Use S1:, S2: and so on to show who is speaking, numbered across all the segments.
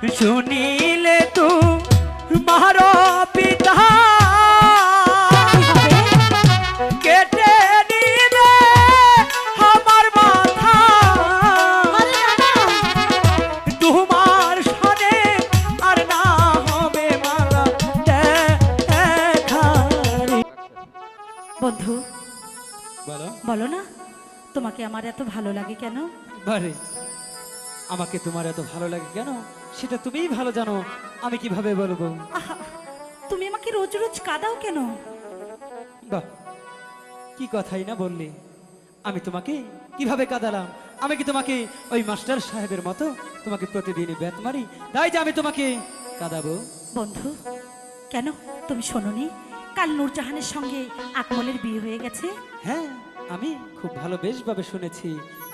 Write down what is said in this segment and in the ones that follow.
S1: শুনিলে তু মার পিতা কেটে নিলে আমার মাথা তোমার সনে আর না হবে মালা দেখারি।
S2: বন্ধু
S1: বলো
S2: বলো না, তোমাকে আমার এত ভালো লাগে কেন?
S1: বারে আমাকে তোমার এত ভালো লাগে কেন সেটা তুমিই ভালো জানো, আমি কিভাবে বলবো?
S2: আহা, তুমি আমাকে রোজ রোজ কাঁদাও কেন?
S1: বাহ, কি কথাই না বললি। আমি তোমাকে কিভাবে কাঁদালাম? আমি কি তোমাকে ওই মাস্টার সাহেবের মতো তোমাকে প্রতিদিনই বেত মারি তাই যে আমি তোমাকে কাঁদাবো?
S2: বন্ধু কেন তুমি শোনোনি কাল নূরজাহানের সঙ্গে আকমলের বিয়ে হয়ে গেছে?
S1: হ্যাঁ, আমি খুব ভালো বেশভাবে শুনেছি।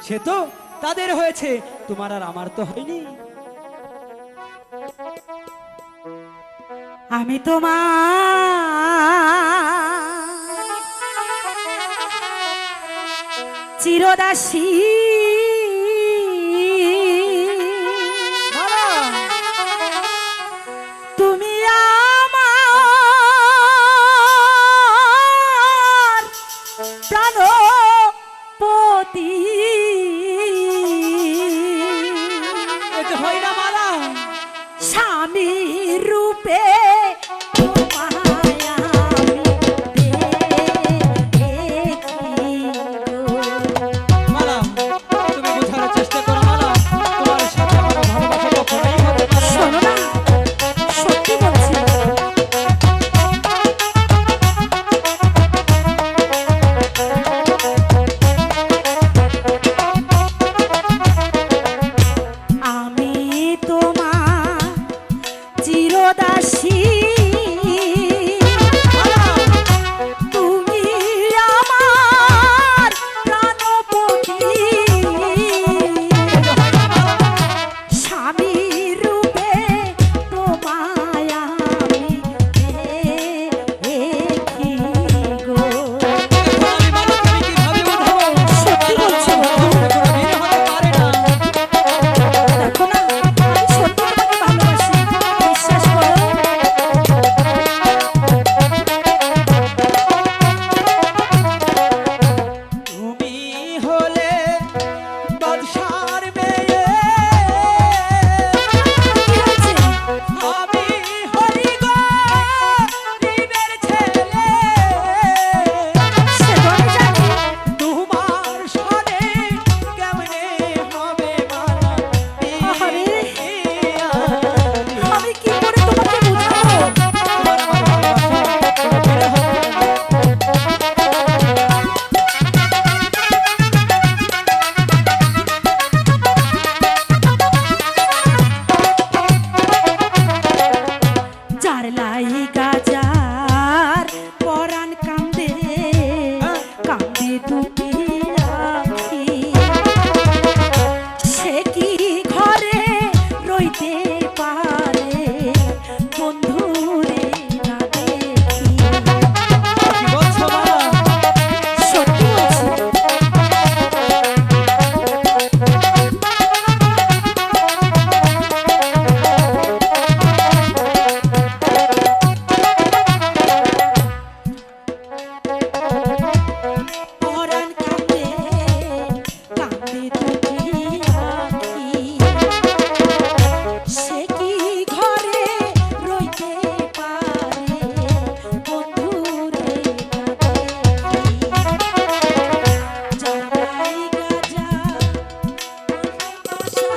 S1: সে তো তাদের হয়েছে, তোমার আর আমার তো হয়নি।
S2: আমি তোমার চিরদাসী, তুমি আমার প্রাণপতি।
S1: এতে হয় না মালা,
S2: স্বামী রূপে
S1: মালা তুমি বোঝার চেষ্টা করো মালা, তোমার সাথে আমার ভালোবাসা কখনোই হতে পারে না।
S2: শোনো না, সত্যি বলছি। আমি তোমার চিরদাসী, তুমি আমার প্রাণপতি। স্বামী রূপে তোমায় আমি দেখি গো।
S1: আমি মালাকে আমি কিভাবে বোঝাবো?
S2: সত্যি বলছি বন্ধু।
S1: এটা কোনোদিনই হতে পারে না।
S2: দেখো না, আমি সত্যি তোমাকে ভালোবাসি, বিশ্বাস করো।
S1: তুমি হলে বাদশার মেয়ে,
S2: কি হয়েছে?
S1: আমি হই গরিবের ছেলে।
S2: সে তো আমি জানি।
S1: তোমার সনে কেমনে হবে মালা
S2: আহারে,
S1: বিয়া?
S2: আমি কি করে তোমাকে বুঝাবো?
S1: তোমার আমার ভালোবাসা কোনোদিনই হবে না।
S2: যার লাইগা যার পরাণ কান্দে, কান্দে দুটি আখি। সে কি ঘরে রইতে পারে বন্ধুরে না দেখি?
S1: কি বলছো মালা?
S2: সত্যি বলছি। পরাণ কান্দে, কান্দে দুটি আখি। সে কি ঘরে রইতে পারে বন্ধুরে না দেখি? যার লাইগা যার ভালোবাসা,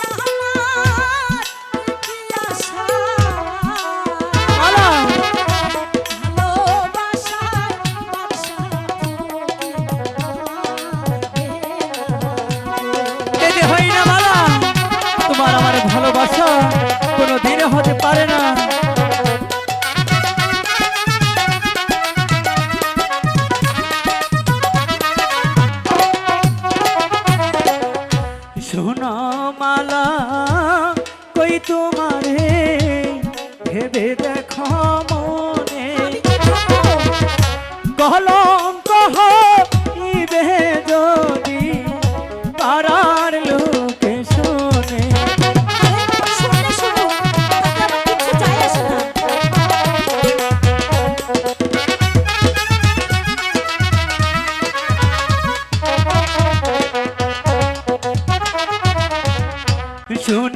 S2: আমার কি আশা?
S1: মালা
S2: ভালোবাসায় বাদশা
S1: এতে হয় না মালা, তোমার আমার ভালোবাসা কোনোদিনই হতে পারে না। শোনো মালা, কই তোমারে ভেবে দেখো মনে, কলঙ্ক হইবে যদি পারার শুন